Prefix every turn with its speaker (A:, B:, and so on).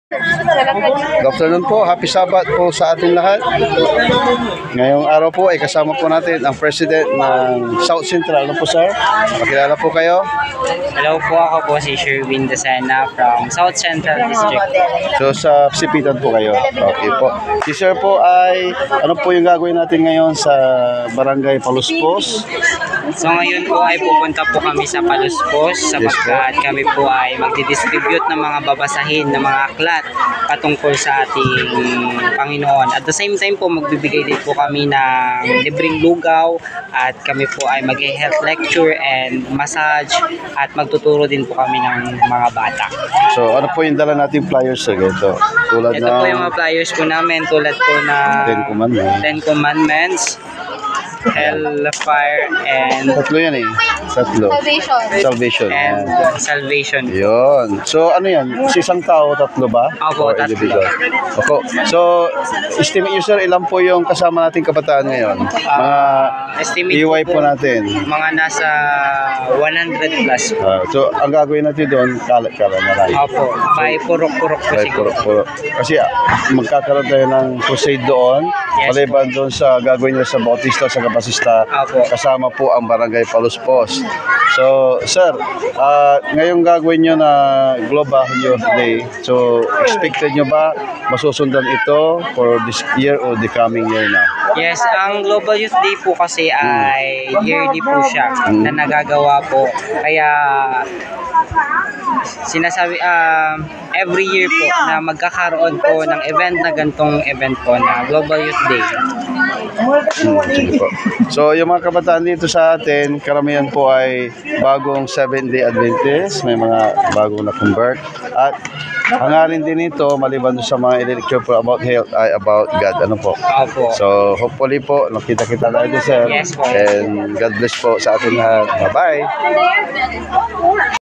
A: Good afternoon po, happy Sabat po sa ating lahat. Ngayong araw po ay kasama po natin ang President ng South Central. Ano po sir? Makilala po kayo?
B: Hello po, ako po si Sherwin Desena from South Central District.
A: So sa Sipitan po kayo. Okay po. Si sir po ay, ano po yung gagawin natin ngayon sa Barangay Paluspos?
B: So ngayon po ay pupunta po kami sa Paluspos sapagkat kami po ay magdidistribute ng mga babasahin ng mga aklat patungkol sa ating Panginoon. At the same time po magbibigay din po kami ng libreng lugaw at kami po ay mag-health lecture and massage at magtuturo din po kami ng mga bata.
A: So ano po yung dala nating flyers sir? Ito
B: po yung mga flyers po namin tulad po na Ten Commandments, Hellfire, and
A: tatlo yan eh. Tatlo. Salvation.
B: And Salvation.
A: Yun. So ano yan? Sa isang tao, tatlo ba?
B: Opo,
A: or
B: tatlo.
A: individual? Opo. So, estimate nyo sir, ilan po yung kasama nating kabataan ngayon? Mga
B: estimate
A: EY po natin.
B: Mga nasa 100 plus.
A: So, ang gagawin natin doon, kalat-kalat na lang.
B: Opo, may purok-purok po siguro.
A: Purok. Kasi magkakaroon tayo ng crusade doon.
B: Yes.
A: Maliban doon sa gagawin nila sa Bautista, sa Kapasista,
B: Opo.
A: kasama po ang Barangay Paluspos. So, sir, ngayong gagawin nyo na Global Youth Day, so expected nyo ba masusundan ito for this year or the coming year na?
B: Yes, ang Global Youth Day po kasi ay yearly po siya na nagagawa po. Kaya sinasabi every year po na magkakaroon po ng event na gantong event po na Global Youth Day.
A: Sige po. So yung mga kabataan dito sa atin, karamihan po ay bagong 7-day Adventist, may mga bagong na-convert at hangarin din ito maliban sa mga lecture po about health ay about God. Ano po?
B: Opo.
A: So hopefully po nakita-kita tayo sir.
B: Yes po.
A: And God bless po sa atin lahat. Bye-bye.